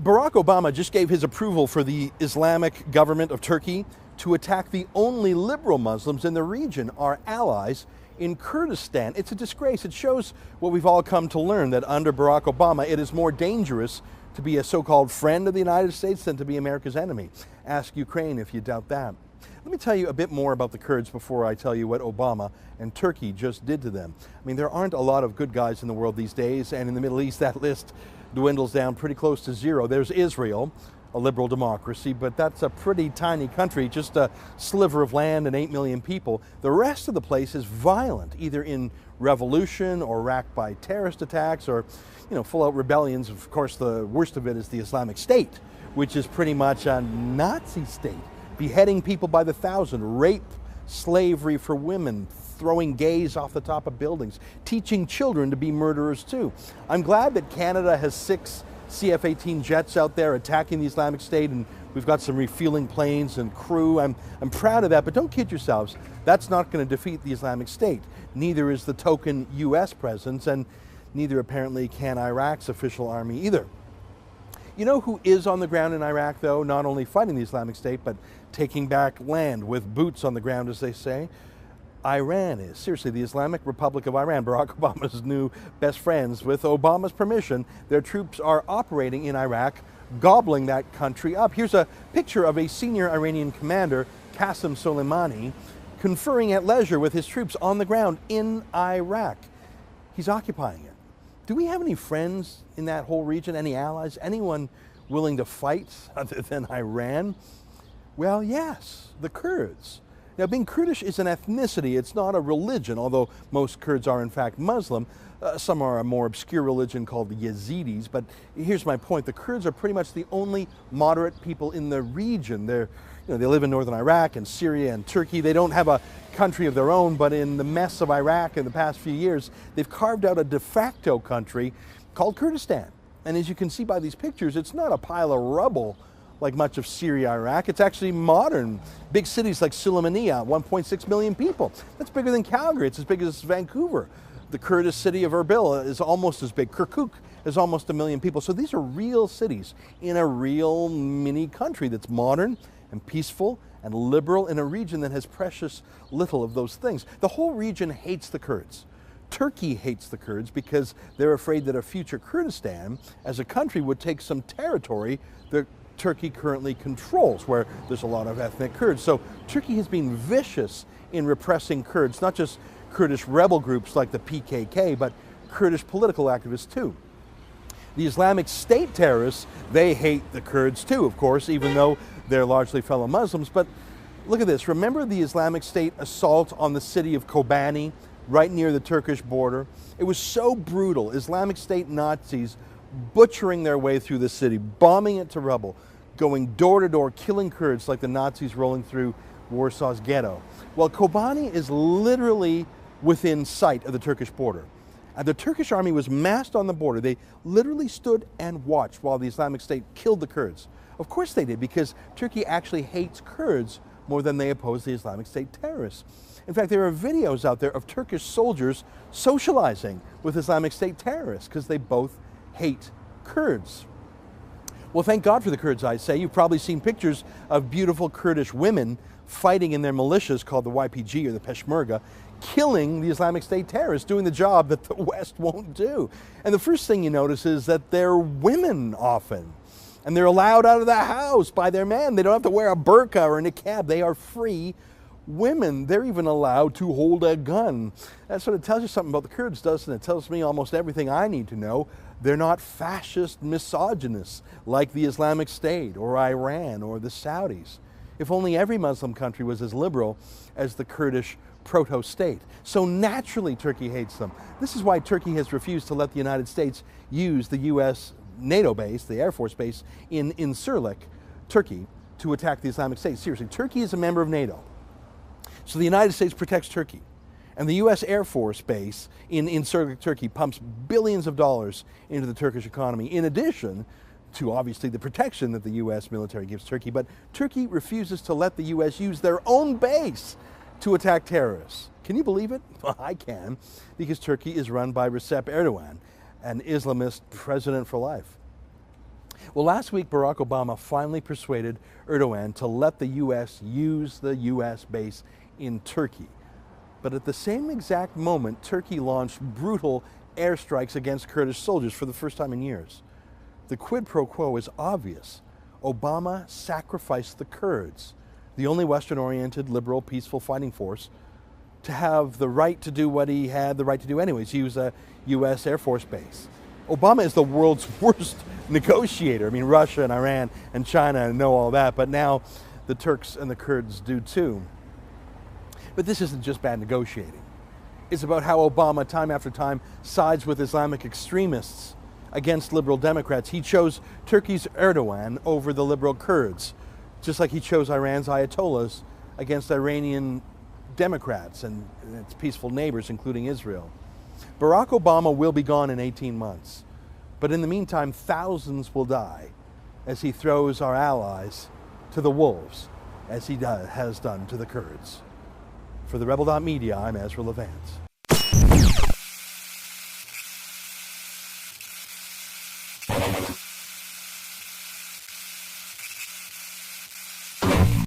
Barack Obama just gave his approval for the Islamic government of Turkey to attack the only liberal Muslims in the region, our allies in Kurdistan. It's a disgrace. It shows what we've all come to learn, that under Barack Obama, it is more dangerous to be a so-called friend of the United States than to be America's enemy. Ask Ukraine if you doubt that. Let me tell you a bit more about the Kurds before I tell you what Obama and Turkey just did to them. I mean, there aren't a lot of good guys in the world these days, and in the Middle East that list dwindles down pretty close to zero. There's Israel, a liberal democracy, but that's a pretty tiny country, just a sliver of land and 8 million people. The rest of the place is violent, either in revolution or racked by terrorist attacks or, full-out rebellions. Of course, the worst of it is the Islamic State, which is pretty much a Nazi state, beheading people by the thousand, rape, slavery for women, throwing gays off the top of buildings, teaching children to be murderers too. I'm glad that Canada has 6 CF-18 jets out there attacking the Islamic State, and we've got some refueling planes and crew. I'm proud of that, but don't kid yourselves. That's not going to defeat the Islamic State. Neither is the token U.S. presence, and neither apparently can Iraq's official army either. You know who is on the ground in Iraq, though, not only fighting the Islamic State, but taking back land with boots on the ground, as they say? Iran is. Seriously, the Islamic Republic of Iran, Barack Obama's new best friends. With Obama's permission, their troops are operating in Iraq, gobbling that country up. Here's a picture of a senior Iranian commander, Qasem Soleimani, conferring at leisure with his troops on the ground in Iraq. He's occupying it. Do we have any friends in that whole region, any allies, anyone willing to fight other than Iran? Well, yes, the Kurds. Now, being Kurdish is an ethnicity, it's not a religion, although most Kurds are in fact Muslim. Some are a more obscure religion called the Yazidis, but here's my point. The Kurds are pretty much the only moderate people in the region. They live in northern Iraq and Syria and Turkey. They don't have a country of their own, but in the mess of Iraq in the past few years, they've carved out a de facto country called Kurdistan. And as you can see by these pictures, it's not a pile of rubble like much of Syria, Iraq. It's actually modern. Big cities like Sulaymaniyah, 1.6 million people. That's bigger than Calgary. It's as big as Vancouver. The Kurdish city of Erbil is almost as big. Kirkuk is almost 1 million people. So these are real cities in a real mini country that's modern and peaceful and liberal in a region that has precious little of those things. The whole region hates the Kurds. Turkey hates the Kurds because they're afraid that a future Kurdistan as a country would take some territory that Turkey currently controls, where there's a lot of ethnic Kurds. So Turkey has been vicious in repressing Kurds, not just Kurdish rebel groups like the PKK, but Kurdish political activists too. The Islamic State terrorists, they hate the Kurds too, of course, even though they're largely fellow Muslims. But look at this. Remember the Islamic State assault on the city of Kobani, right near the Turkish border? It was so brutal. Islamic State Nazis butchering their way through the city, bombing it to rubble, going door to door, killing Kurds like the Nazis rolling through Warsaw's ghetto. Well, Kobani is literally within sight of the Turkish border. And the Turkish army was massed on the border. They literally stood and watched while the Islamic State killed the Kurds. Of course they did, because Turkey actually hates Kurds more than they oppose the Islamic State terrorists. In fact, there are videos out there of Turkish soldiers socializing with Islamic State terrorists because they both hate Kurds. Well, thank God for the Kurds, I say. You've probably seen pictures of beautiful Kurdish women fighting in their militias called the YPG or the Peshmerga, killing the Islamic State terrorists, doing the job that the West won't do. And the first thing you notice is that they're women often. And they're allowed out of the house by their man. They don't have to wear a burqa or a niqab. They are free women. They're even allowed to hold a gun. That sort of tells you something about the Kurds, doesn't it? It tells me almost everything I need to know. They're not fascist misogynists like the Islamic State or Iran or the Saudis. If only every Muslim country was as liberal as the Kurdish proto-state. So naturally Turkey hates them. This is why Turkey has refused to let the United States use the U.S. NATO base, the Air Force base in Incirlik, Turkey, to attack the Islamic State. Seriously, Turkey is a member of NATO. So the United States protects Turkey. And the U.S. Air Force base in Incirlik, Turkey pumps billions of dollars into the Turkish economy, in addition to obviously the protection that the U.S. military gives Turkey. But Turkey refuses to let the U.S. use their own base to attack terrorists. Can you believe it? Well, I can, because Turkey is run by Recep Erdogan, an Islamist president for life. Well, last week, Barack Obama finally persuaded Erdogan to let the U.S. use the U.S. base in Turkey. But at the same exact moment, Turkey launched brutal airstrikes against Kurdish soldiers for the first time in years. The quid pro quo is obvious. Obama sacrificed the Kurds, the only Western-oriented, liberal, peaceful fighting force, to have the right to do what he had the right to do anyways, use a U.S. Air Force base. Obama is the world's worst negotiator. I mean, Russia and Iran and China know all that, but now the Turks and the Kurds do too. But this isn't just bad negotiating. It's about how Obama, time after time, sides with Islamic extremists against liberal Democrats. He chose Turkey's Erdogan over the liberal Kurds, just like he chose Iran's Ayatollahs against Iranian Democrats and its peaceful neighbors, including Israel. Barack Obama will be gone in 18 months, but in the meantime, thousands will die as he throws our allies to the wolves, as he has done to the Kurds. For TheRebel.Media, I'm Ezra Levan.